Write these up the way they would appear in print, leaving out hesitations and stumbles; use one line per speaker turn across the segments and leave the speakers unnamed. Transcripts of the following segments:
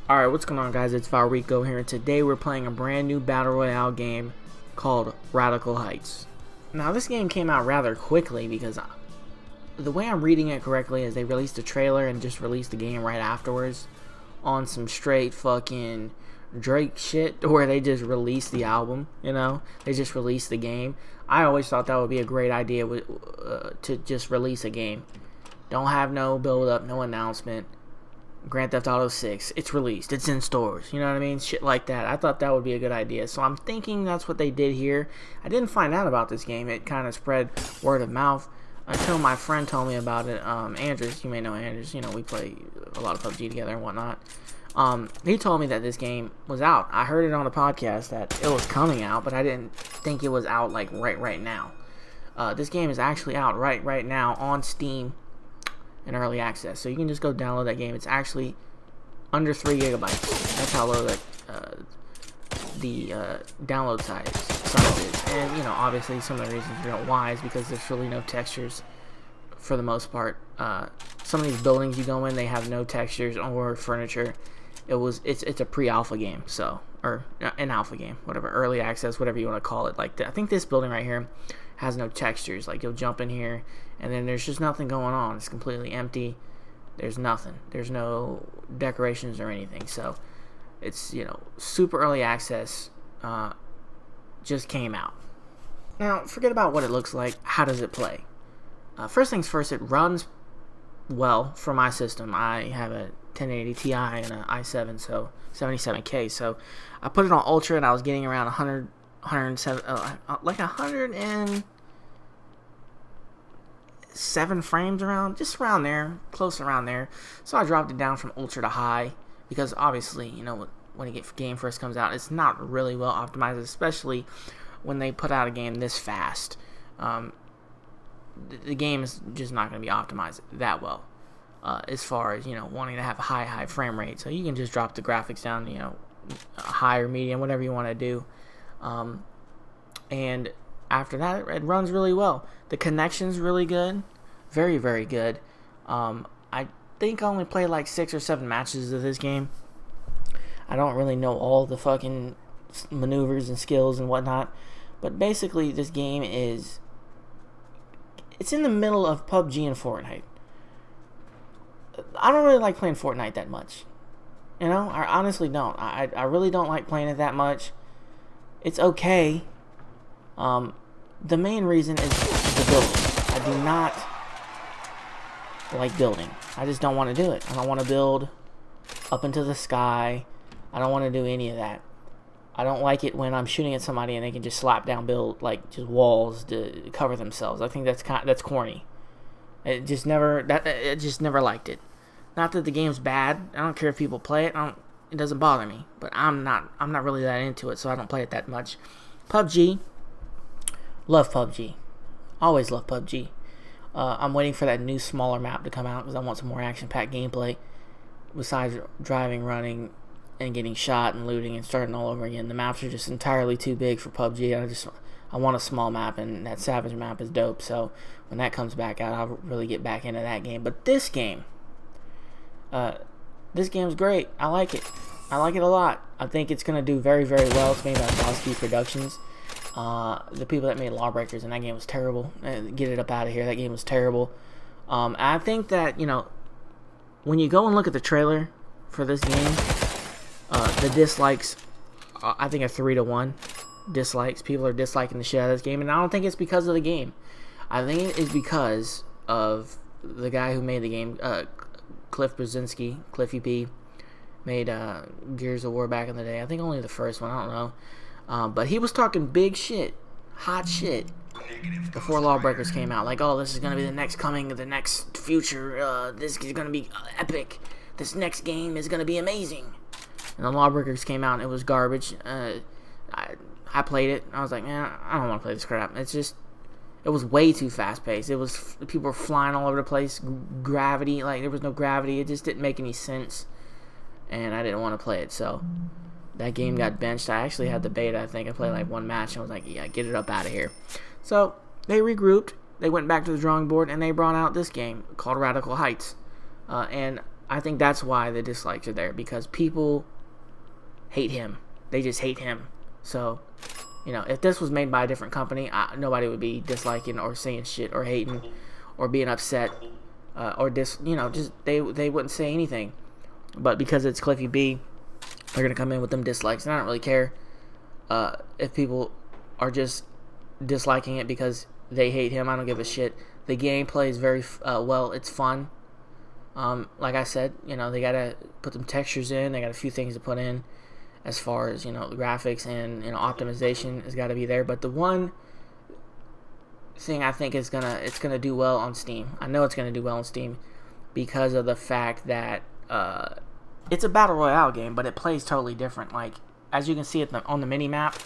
Alright, what's going on, guys? It's Valrico here, and today we're playing a brand new Battle Royale game called Radical Heights. Now, this game came out rather quickly because the way I'm reading it correctly is they released a trailer and just released the game right afterwards on some straight fucking Drake shit, where they just released the album, you know? They just released the game. I always thought that would be a great idea to just release a game. Don't have no build-up, no announcement. Grand Theft Auto 6, it's released, it's in stores, you know what I mean? Shit like that. I thought that would be a good idea, so I'm thinking that's what they did here. I didn't find out about this game. It kind of spread word of mouth until my friend told me about it. Andrews, you may know Andrews, you know, we play a lot of PUBG together and whatnot. He told me that this game was out. I heard it on the podcast that it was coming out, but I didn't think it was out like right now. This game is actually out right now on Steam in early access, so you can just go download that game. It's actually under 3 gigabytes. That's how low the download size is. And you know, obviously some of the reasons you know why is because there's really no textures for the most part. Some of these buildings you go in, they have no textures or furniture. It's a pre-alpha game, so, or an alpha game, whatever, early access, whatever you want to call it. Like I think this building right here has no textures. Like, you'll jump in here and then there's just nothing going on. It's completely empty. There's nothing. There's no decorations or anything. So it's, you know, super early access. Just came out. Now, forget about what it looks like. How does it play? First things first, it runs well for my system. I have a 1080 Ti and an i7, so 77K. So I put it on Ultra and I was getting around 107 frames, just around there, close around there. So I dropped it down from Ultra to High because obviously, you know, when a game first comes out, it's not really well optimized, especially when they put out a game this fast. The game is just not going to be optimized that well as far as, you know, wanting to have a high frame rate. So you can just drop the graphics down, you know, high or medium, whatever you want to do. And after that, it runs really well. The connection's really good, very good. I think I only played like 6 or 7 matches of this game. I don't really know all the fucking maneuvers and skills and whatnot, but basically this game it's in the middle of PUBG and Fortnite. I don't really like playing Fortnite that much, you know. I honestly don't. I really don't like playing it that much. It's okay. The main reason is the building. I do not like building. I just don't want to do it. I don't want to build up into the sky. I don't want to do any of that. I don't like it when I'm shooting at somebody and they can just slap down build like just walls to cover themselves. I think that's corny. It just never liked it. Not that the game's bad. I don't care if people play it. It doesn't bother me. But I'm not really that into it, so I don't play it that much. PUBG. Love PUBG. Always love PUBG. I'm waiting for that new smaller map to come out because I want some more action-packed gameplay. Besides driving, running, and getting shot and looting and starting all over again. The maps are just entirely too big for PUBG. I want a small map, and that Savage map is dope. So when that comes back out, I'll really get back into that game. But this game's great. I like it. I like it a lot. I think it's going to do very well. It's made by Bosky Productions. The people that made Lawbreakers, and that game was terrible. Get it up out of here. That game was terrible. I think that, you know, when you go and look at the trailer for this game, the dislikes, I think, are 3-1 dislikes. People are disliking the shit out of this game, and I don't think it's because of the game. I think it is because of the guy who made the game, Cliff Brzezinski, Cliffy P, made Gears of War back in the day. I think only the first one, I don't know. But he was talking big shit, hot shit, before Lawbreakers came out. Like, oh, this is going to be the next coming, the next future, this is going to be epic. This next game is going to be amazing. And the Lawbreakers came out and it was garbage. I played it. I was like, man, I don't want to play this crap. It was way too fast paced. People were flying all over the place. Gravity, like there was no gravity. It just didn't make any sense. And I didn't want to play it. So that game got benched. I actually had the beta. I think I played like one match and I was like, yeah, get it up out of here. So they regrouped. They went back to the drawing board and they brought out this game called Radical Heights. And I think that's why the dislikes are there, because people hate him. They just hate him. So, you know, if this was made by a different company, nobody would be disliking or saying shit or hating or being upset or just they wouldn't say anything. But because it's Cliffy B, they're gonna come in with them dislikes, and I don't really care if people are just disliking it because they hate him. I don't give a shit. The gameplay is very well. It's fun. Like I said, you know, they gotta put some textures in. They got a few things to put in as far as, you know, the graphics and, you know, optimization has got to be there. But the one thing I think it's gonna do well on Steam. I know it's gonna do well on Steam because of the fact that it's a battle royale game, but it plays totally different. Like, as you can see on the mini map,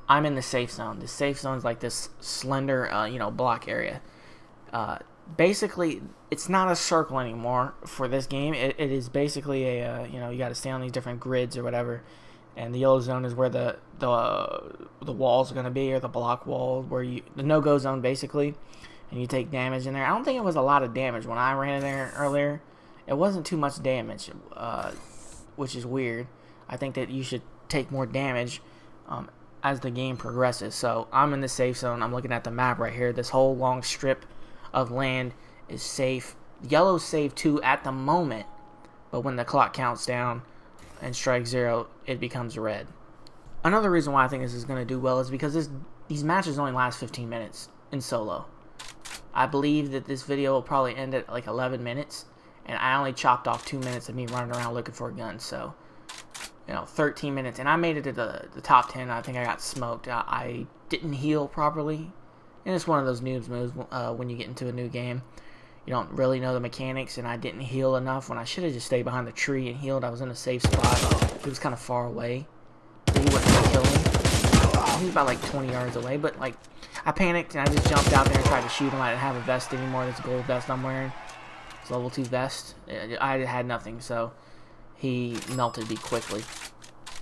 I'm in the safe zone. The safe zone is like this slender, block area. Basically, it's not a circle anymore for this game. It is basically a, you got to stay on these different grids or whatever. And the yellow zone is where the walls are going to be, or the block wall, where the no-go zone, basically. And you take damage in there. I don't think it was a lot of damage when I ran in there earlier. It wasn't too much damage, which is weird. I think that you should take more damage as the game progresses. So I'm in the safe zone. I'm looking at the map right here. This whole long strip of land is safe. Yellow's safe too at the moment, but when the clock counts down and strikes 0, it becomes red. Another reason why I think this is going to do well is because these matches only last 15 minutes in solo. I believe that this video will probably end at like 11 minutes, and I only chopped off 2 minutes of me running around looking for a gun. So, 13 minutes, and I made it to the top 10. I think I got smoked. I didn't heal properly, and it's one of those noobs moves when you get into a new game. You don't really know the mechanics, and I didn't heal enough when I should have just stayed behind the tree and healed. I was in a safe spot. He was kind of far away, so he wasn't going to kill me. He was about like 20 yards away, but like I panicked and I just jumped out there and tried to shoot him. I didn't have a vest anymore. This gold vest I'm wearing, it's level 2 vest. I had nothing, so he melted me quickly.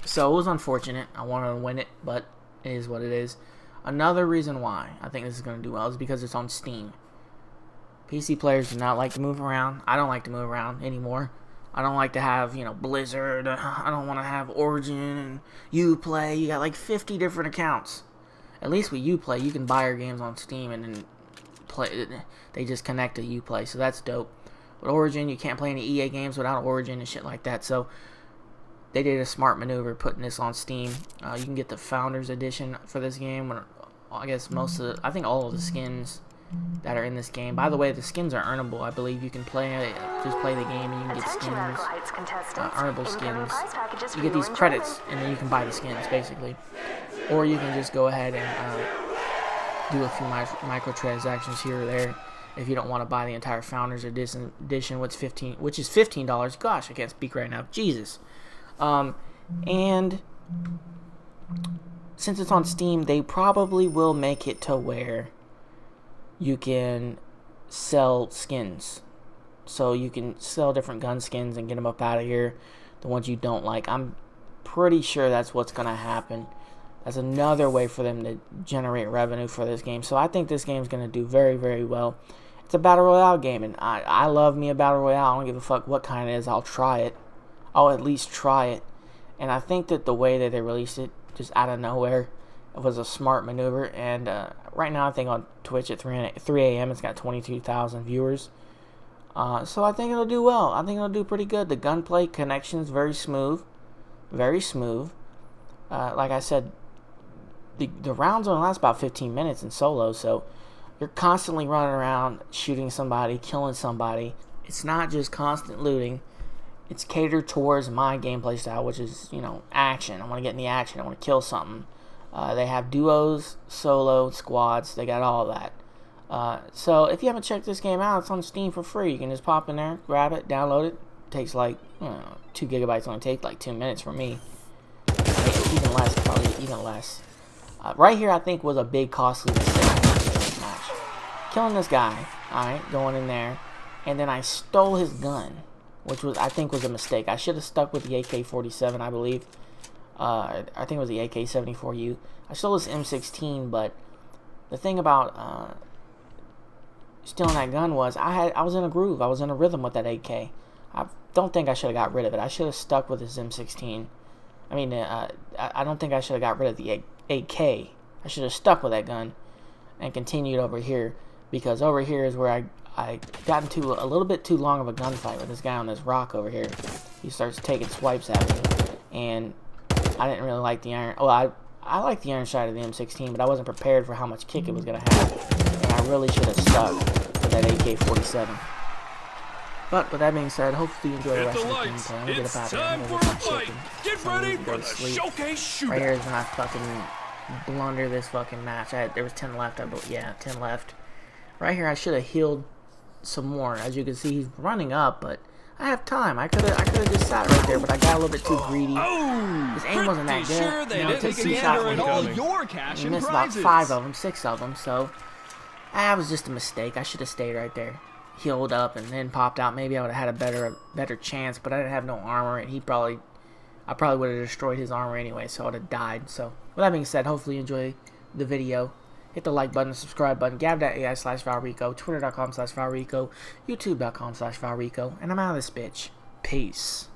So it was unfortunate. I wanted to win it, but it is what it is. Another reason why I think this is going to do well is because it's on Steam. PC players do not like to move around. I don't like to move around anymore. I don't like to have, Blizzard. I don't want to have Origin and Uplay. You got like 50 different accounts. At least with Uplay, you can buy your games on Steam and then play. They just connect to Uplay, so that's dope. With Origin, you can't play any EA games without Origin and shit like that. So they did a smart maneuver putting this on Steam. You can get the Founders Edition for this game. I guess I think all of the skins that are in this game. By the way, the skins are earnable. I believe you can just play the game and you can get skins, earnable skins. You get these credits and then you can buy the skins, basically. Or you can just go ahead and do a few microtransactions here or there if you don't want to buy the entire Founders Edition, which is $15. Gosh, I can't speak right now. Jesus. And since it's on Steam, they probably will make it to where you can sell skins. So you can sell different gun skins and get them up out of here, the ones you don't like. I'm pretty sure that's what's going to happen. That's another way for them to generate revenue for this game. So I think this game is going to do very, very well. It's a Battle Royale game, and I love me a Battle Royale. I don't give a fuck what kind it is. I'll try it. I'll at least try it. And I think that the way that they released it, just out of nowhere, it was a smart maneuver. And right now, I think on Twitch at 3 a.m., it's got 22,000 viewers. So I think it'll do well. I think it'll do pretty good. The gunplay connections, very smooth. Very smooth. Like I said, the rounds only last about 15 minutes in solo, so you're constantly running around shooting somebody, killing somebody. It's not just constant looting. It's catered towards my gameplay style, which is, action. I want to get in the action. I want to kill something. They have duos, solo, squads. They got all that. So if you haven't checked this game out, it's on Steam for free. You can just pop in there, grab it, download it. It takes like 2 gigabytes. Only take like 2 minutes for me. Even less, probably even less. Right here, I think, was a big costly mistake in this match. Killing this guy, alright, going in there, and then I stole his gun, which I think was a mistake. I should have stuck with the AK-47, I believe. I think it was the AK-74U. I stole this M16, but the thing about stealing that gun was I was in a groove. I was in a rhythm with that AK. I don't think I should have got rid of it. I should have stuck with this M16. I mean, I don't think I should have got rid of the AK. I should have stuck with that gun and continued over here, because over here is where I got into a little bit too long of a gunfight with this guy on this rock over here. He starts taking swipes at me, and I didn't really like the iron. Well, I like the iron sight of the M16, but I wasn't prepared for how much kick it was going to have, and I really should have stuck with that AK-47. But with that being said, hopefully you enjoy the rest of the gameplay. I'm going to get up out of here. I'm going to
Get ready for the showcase shootout.
Right here is when I fucking blunder this fucking match. There was 10 left, I believe. Yeah, 10 left. Right here, I should have healed some more. As you can see, he's running up, but I have time. I could have just sat right there, but I got a little bit too greedy. His aim wasn't that good.
Sure they didn't
took 2
gander
shots
at all your cash
and
and
missed
prizes.
about 5 of them, 6 of them. So that was just a mistake. I should have stayed right there, healed up, and then popped out. Maybe I would have had a better chance, but I didn't have no armor, and I probably would have destroyed his armor anyway, so I would have died. So with that being said, hopefully you enjoy the video. Hit the like button, the subscribe button, gab.ai/Valrico, twitter.com/Valrico, youtube.com/Valrico, and I'm out of this bitch. Peace.